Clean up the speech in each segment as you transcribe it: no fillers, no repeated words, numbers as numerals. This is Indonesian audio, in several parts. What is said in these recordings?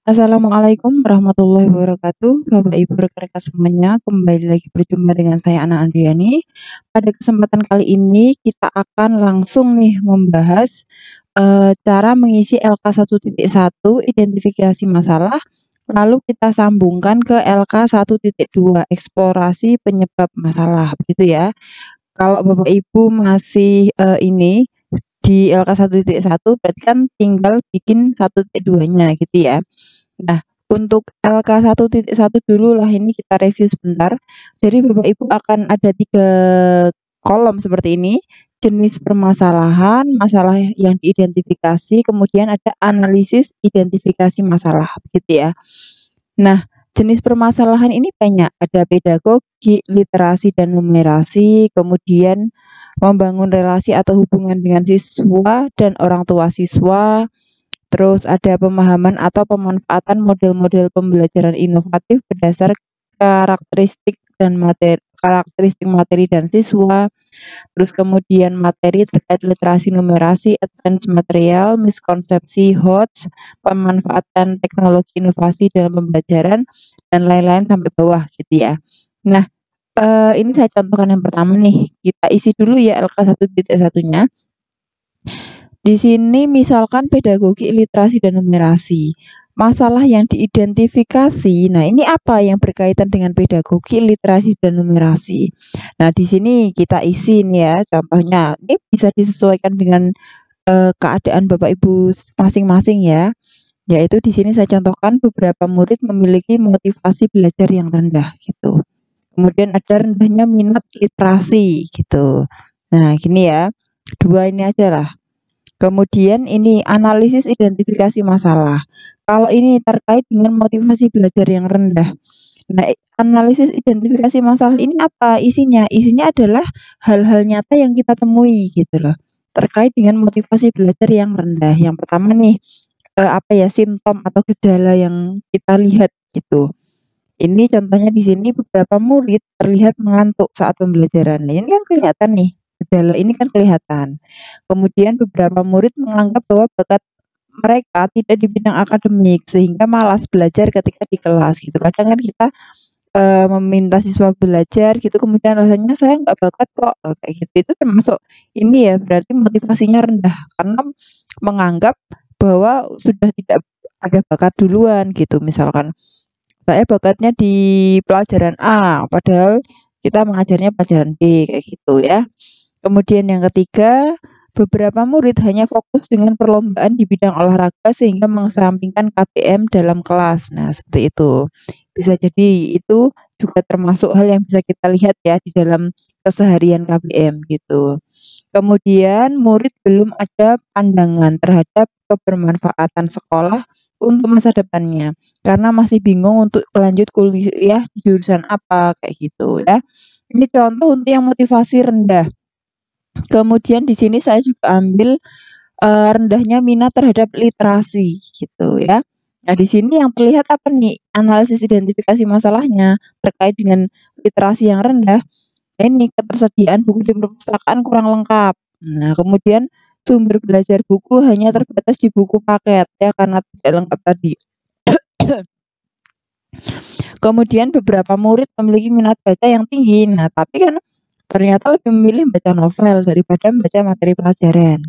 Assalamualaikum warahmatullahi wabarakatuh. Bapak Ibu rekan-rekan semuanya, kembali lagi berjumpa dengan saya Ana Andriani. Pada kesempatan kali ini kita akan langsung nih membahas cara mengisi LK 1.1 identifikasi masalah, lalu kita sambungkan ke LK 1.2 eksplorasi penyebab masalah, begitu ya. Kalau Bapak Ibu masih ini di LK 1.1 berarti kan tinggal bikin 1.2-nya gitu ya. Nah, untuk LK 1.1 dulu lah ini kita review sebentar. Jadi Bapak Ibu akan ada 3 kolom seperti ini, jenis permasalahan, masalah yang diidentifikasi, kemudian ada analisis identifikasi masalah, gitu ya. Nah, jenis permasalahan ini banyak, ada pedagogi, literasi dan numerasi, kemudian membangun relasi atau hubungan dengan siswa dan orang tua siswa, terus ada pemahaman atau pemanfaatan model-model pembelajaran inovatif berdasar karakteristik materi dan siswa. Terus kemudian materi terkait literasi numerasi, advance material, miskonsepsi, HOTS, pemanfaatan teknologi inovasi dalam pembelajaran, dan lain-lain sampai bawah gitu ya. Nah, ini saya contohkan yang pertama nih, kita isi dulu ya LK 1.1-nya. Di sini misalkan pedagogi, literasi, dan numerasi. Masalah yang diidentifikasi, nah ini apa yang berkaitan dengan pedagogi, literasi, dan numerasi. Nah, di sini kita isi nih ya, contohnya. Ini bisa disesuaikan dengan keadaan Bapak Ibu masing-masing ya. Yaitu di sini saya contohkan beberapa murid memiliki motivasi belajar yang rendah gitu. Kemudian ada rendahnya minat literasi gitu. Nah, gini ya. Dua ini aja lah. Kemudian ini analisis identifikasi masalah. Kalau ini terkait dengan motivasi belajar yang rendah. Nah, analisis identifikasi masalah ini apa isinya? Isinya adalah hal-hal nyata yang kita temui gitu loh. Terkait dengan motivasi belajar yang rendah. Yang pertama nih, apa ya simptom atau gejala yang kita lihat gitu. Ini contohnya di sini beberapa murid terlihat mengantuk saat pembelajaran. Nah, ini kan kelihatan nih, gejala ini kan kelihatan. Kemudian beberapa murid menganggap bahwa bakat mereka tidak di bidang akademik sehingga malas belajar ketika di kelas gitu. Kadang kan kita meminta siswa belajar gitu kemudian alasannya saya nggak bakat kok kayak gitu. Itu termasuk ini ya berarti motivasinya rendah karena menganggap bahwa sudah tidak ada bakat duluan gitu misalkan. Saya bakatnya di pelajaran A, padahal kita mengajarnya pelajaran B kayak gitu ya. Kemudian yang ketiga, beberapa murid hanya fokus dengan perlombaan di bidang olahraga sehingga mengesampingkan KBM dalam kelas. Nah, seperti itu. Bisa jadi itu juga termasuk hal yang bisa kita lihat ya di dalam keseharian KBM gitu. Kemudian murid belum ada pandangan terhadap kebermanfaatan sekolah untuk masa depannya karena masih bingung untuk lanjut kuliah di jurusan apa kayak gitu ya. Ini contoh untuk yang motivasi rendah. Kemudian di sini saya juga ambil rendahnya minat terhadap literasi gitu ya. Nah, di sini yang terlihat apa nih? Analisis identifikasi masalahnya terkait dengan literasi yang rendah. Nah, ini ketersediaan buku di perpustakaan kurang lengkap. Nah, kemudian sumber belajar buku hanya terbatas di buku paket ya karena tidak lengkap tadi. Kemudian beberapa murid memiliki minat baca yang tinggi. Nah, tapi kan ternyata lebih memilih baca novel daripada membaca materi pelajaran.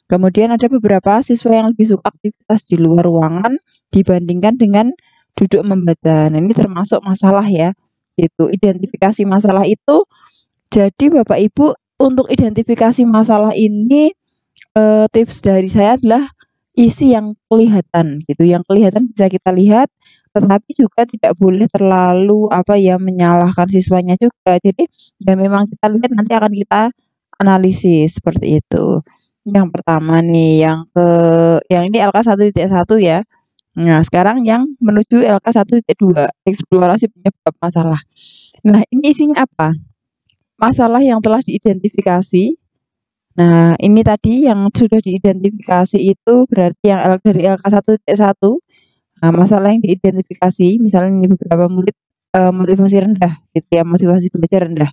Kemudian ada beberapa siswa yang lebih suka aktivitas di luar ruangan dibandingkan dengan duduk membaca. Nah, ini termasuk masalah ya. Itu identifikasi masalah itu jadi Bapak Ibu untuk identifikasi masalah ini tips dari saya adalah isi yang kelihatan gitu. Yang kelihatan bisa kita lihat tetapi juga tidak boleh terlalu apa ya menyalahkan siswanya juga. Jadi ya memang kita lihat nanti akan kita analisis seperti itu. Yang pertama nih, yang ini LK 1.1 ya. Nah, sekarang yang menuju LK 1.2 eksplorasi penyebab masalah. Nah, ini isinya apa? Masalah yang telah diidentifikasi. Nah, ini tadi yang sudah diidentifikasi itu berarti yang dari LK 1.1. Nah, masalah yang diidentifikasi, misalnya ini beberapa murid motivasi rendah, gitu ya, motivasi belajar rendah.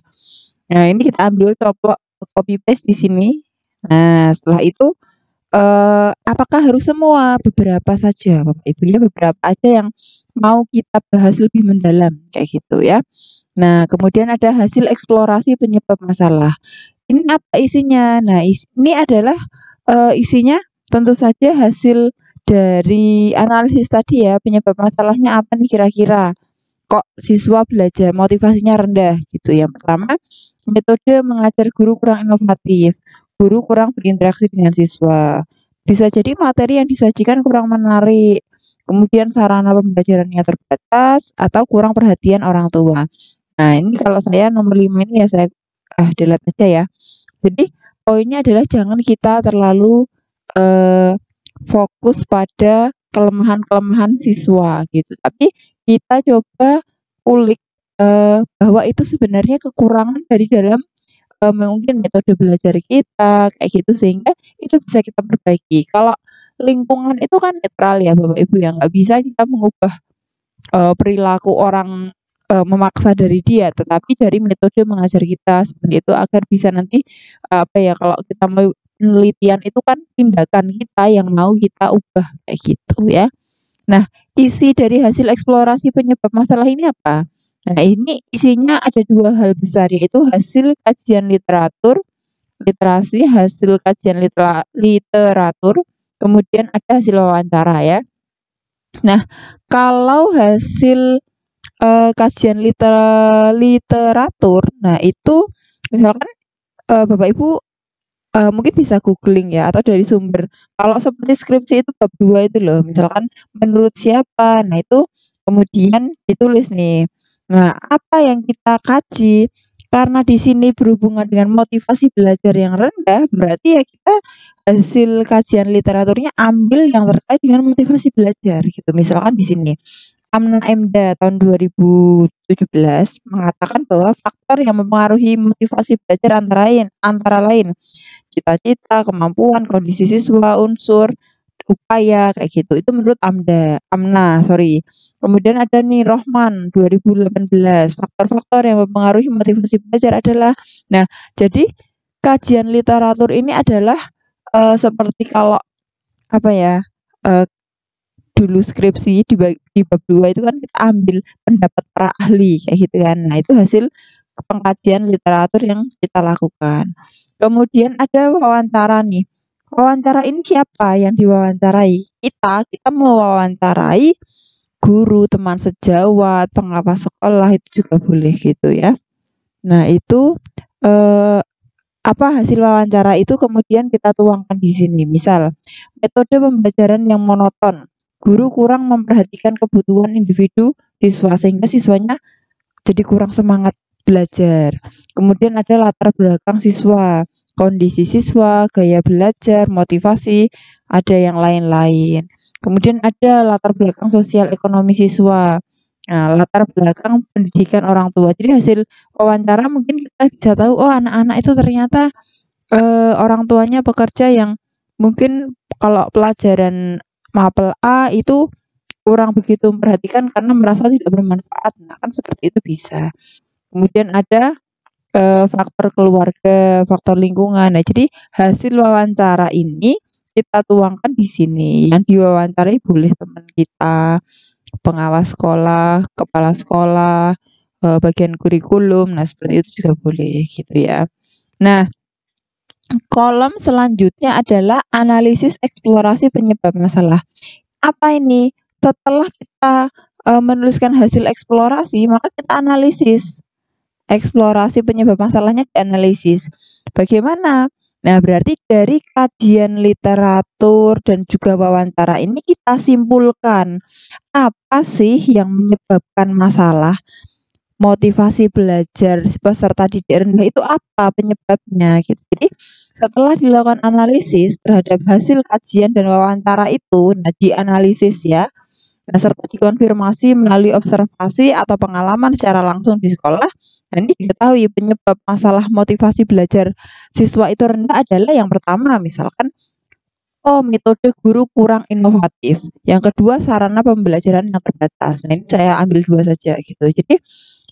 Nah, ini kita ambil coplok copy paste di sini. Nah, setelah itu apakah harus semua? Beberapa saja Bapak Ibu ya, beberapa aja yang mau kita bahas lebih mendalam kayak gitu ya. Nah, kemudian ada hasil eksplorasi penyebab masalah. Ini apa isinya? Nah, ini adalah isinya tentu saja hasil dari analisis tadi ya, penyebab masalahnya apa nih kira-kira? Kok siswa belajar motivasinya rendah gitu. Yang pertama, metode mengajar guru kurang inovatif, guru kurang berinteraksi dengan siswa. Bisa jadi materi yang disajikan kurang menarik, kemudian sarana pembelajarannya terbatas atau kurang perhatian orang tua. Nah, ini kalau saya nomor 5 ini ya saya delete aja ya. Jadi poinnya adalah jangan kita terlalu eh, fokus pada kelemahan-kelemahan siswa gitu. Tapi kita coba kulik bahwa itu sebenarnya kekurangan dari dalam mungkin metode belajar kita kayak gitu sehingga itu bisa kita perbaiki. Kalau lingkungan itu kan netral ya Bapak Ibu ya, nggak bisa kita mengubah perilaku orang, memaksa dari dia, tetapi dari metode mengajar kita seperti itu agar bisa nanti, apa ya, kalau kita mau penelitian itu kan tindakan kita yang mau kita ubah kayak gitu ya. Nah, isi dari hasil eksplorasi penyebab masalah ini apa? Nah, ini isinya ada 2 hal besar yaitu hasil kajian literatur, literasi, hasil kajian literatur, kemudian ada hasil wawancara ya. Nah, kalau hasil kajian literatur. Nah, itu misalkan, Bapak Ibu, mungkin bisa googling ya atau dari sumber. Kalau seperti skripsi itu bab 2 itu loh, misalkan menurut siapa. Nah, itu kemudian ditulis nih. Nah, apa yang kita kaji, karena di sini berhubungan dengan motivasi belajar yang rendah, berarti ya kita hasil kajian literaturnya ambil yang terkait dengan motivasi belajar gitu. Misalkan di sini Amna Emda tahun 2017 mengatakan bahwa faktor yang mempengaruhi motivasi belajar antara lain cita-cita, kemampuan, kondisi siswa, unsur, upaya kayak gitu. Itu menurut Amna, sorry. Kemudian ada nih Rohman 2018, faktor-faktor yang mempengaruhi motivasi belajar adalah. Nah, jadi kajian literatur ini adalah seperti kalau apa ya? eh, Dulu skripsi di bab 2 itu kan kita ambil pendapat para ahli kayak gitu kan. Nah, itu hasil pengkajian literatur yang kita lakukan. Kemudian ada wawancara nih. Wawancara ini siapa yang diwawancarai? Kita mewawancarai guru, teman sejawat, pengawas sekolah itu juga boleh gitu ya. Nah, itu eh, apa hasil wawancara itu kemudian kita tuangkan di sini. Misal, metode pembelajaran yang monoton. Guru kurang memperhatikan kebutuhan individu siswa sehingga siswanya jadi kurang semangat belajar. Kemudian ada latar belakang siswa, kondisi siswa, gaya belajar, motivasi, ada yang lain-lain. Kemudian ada latar belakang sosial ekonomi siswa. Nah, latar belakang pendidikan orang tua. Jadi hasil wawancara mungkin kita bisa tahu, oh anak-anak itu ternyata orang tuanya pekerja yang mungkin kalau pelajaran mapel A itu kurang begitu memperhatikan karena merasa tidak bermanfaat. Nah, kan seperti itu bisa. Kemudian ada, faktor keluarga, faktor lingkungan. Nah, jadi hasil wawancara ini kita tuangkan di sini. Yang diwawancarai boleh teman kita, pengawas sekolah, kepala sekolah, bagian kurikulum. Nah, seperti itu juga boleh gitu ya. Nah, kolom selanjutnya adalah analisis eksplorasi penyebab masalah. Apa ini? Setelah kita, menuliskan hasil eksplorasi, maka kita analisis. Eksplorasi penyebab masalahnya dianalisis. Bagaimana? Nah, berarti dari kajian literatur dan juga wawancara ini kita simpulkan, apa sih yang menyebabkan masalah motivasi belajar peserta didik rendah itu apa penyebabnya gitu. Jadi setelah dilakukan analisis terhadap hasil kajian dan wawancara itu, nah dianalisis ya, nah serta dikonfirmasi melalui observasi atau pengalaman secara langsung di sekolah, dan ini diketahui penyebab masalah motivasi belajar siswa itu rendah adalah yang pertama misalkan, oh metode guru kurang inovatif, yang kedua sarana pembelajaran yang terbatas. Nah ini saya ambil 2 saja gitu. Jadi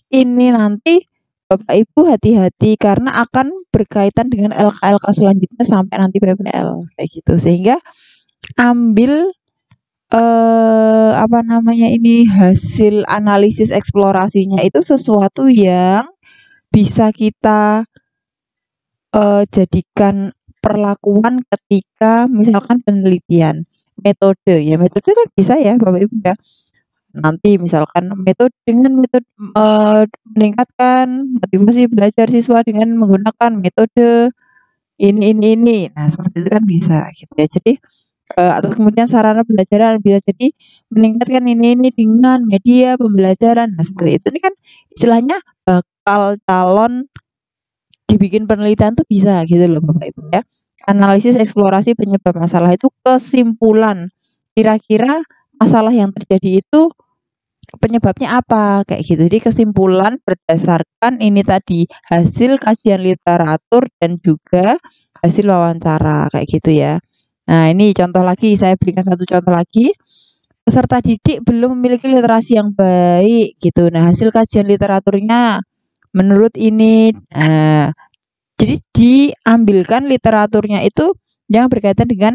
ini nanti Bapak Ibu hati-hati karena akan berkaitan dengan LK-LK selanjutnya sampai nanti PPL kayak gitu. Sehingga ambil apa namanya ini, hasil analisis eksplorasinya itu sesuatu yang bisa kita jadikan perlakuan ketika misalkan penelitian. Metode, ya metode kan bisa ya Bapak Ibu ya. Nanti misalkan metode meningkatkan motivasi belajar siswa dengan menggunakan metode ini. Nah, seperti itu kan bisa gitu ya. Jadi, atau kemudian sarana pembelajaran bisa jadi meningkatkan ini dengan media pembelajaran. Nah, seperti itu. Ini kan istilahnya bakal calon dibikin penelitian tuh bisa gitu loh Bapak Ibu ya. Analisis eksplorasi penyebab masalah itu kesimpulan. Kira-kira masalah yang terjadi itu penyebabnya apa? Kayak gitu. Jadi kesimpulan berdasarkan ini tadi hasil kajian literatur dan juga hasil wawancara kayak gitu ya. Nah, ini contoh lagi, saya berikan satu contoh lagi. Peserta didik belum memiliki literasi yang baik gitu. Nah, hasil kajian literaturnya menurut ini jadi diambilkan literaturnya itu yang berkaitan dengan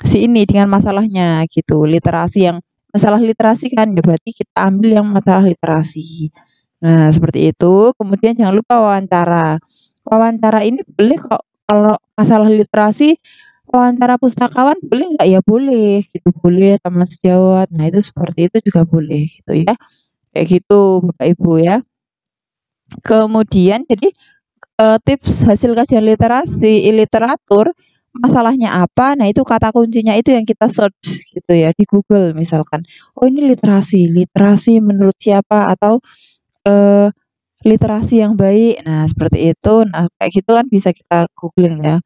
dengan masalahnya gitu. Literasi yang masalah literasi kan ya berarti kita ambil yang masalah literasi. Nah, seperti itu. Kemudian jangan lupa wawancara. Wawancara ini boleh kok kalau masalah literasi wawancara pustakawan boleh nggak? Ya boleh gitu, boleh teman sejawat. Nah, itu seperti itu juga boleh gitu ya. Kayak gitu Bapak Ibu ya. Kemudian jadi tips hasil kajian literatur, masalahnya apa, nah itu kata kuncinya itu yang kita search gitu ya di Google misalkan. Oh ini literasi menurut siapa atau, eee, literasi yang baik. Nah seperti itu, nah kayak gitu kan bisa kita googling ya.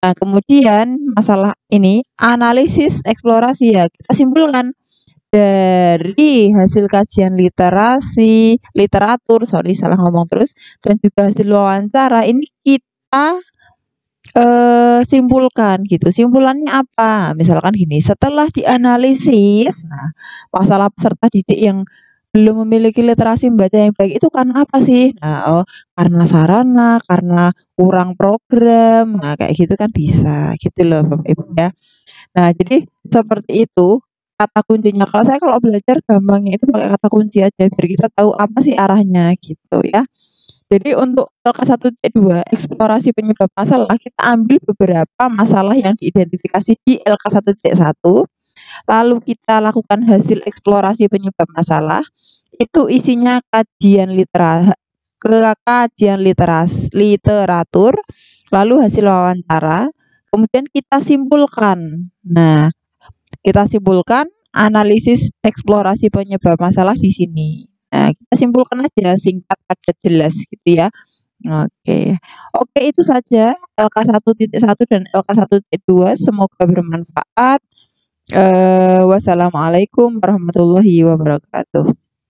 Nah kemudian masalah ini analisis eksplorasi ya kita simpulkan dari hasil kajian literatur, sorry salah ngomong terus, dan juga hasil wawancara ini kita, simpulkan gitu. Simpulannya apa? Misalkan gini, setelah dianalisis, nah masalah peserta didik yang belum memiliki literasi membaca yang baik itu karena apa sih? Nah, oh karena sarana, karena kurang program, nah kayak gitu kan bisa gitu loh Bapak Ibu ya. Nah, jadi seperti itu kata kuncinya. Kalau belajar gampangnya itu pakai kata kunci aja biar kita tahu apa sih arahnya gitu ya. Jadi untuk LK1T2 eksplorasi penyebab masalah kita ambil beberapa masalah yang diidentifikasi di LK1T1 lalu kita lakukan hasil eksplorasi penyebab masalah itu isinya kajian literatur lalu hasil wawancara kemudian kita simpulkan. Nah, kita simpulkan analisis eksplorasi penyebab masalah di sini. Nah, kita simpulkan aja singkat, padat, jelas gitu ya. Oke. Oke, itu saja LK1.1 dan LK1.2. Semoga bermanfaat. Wassalamualaikum warahmatullahi wabarakatuh.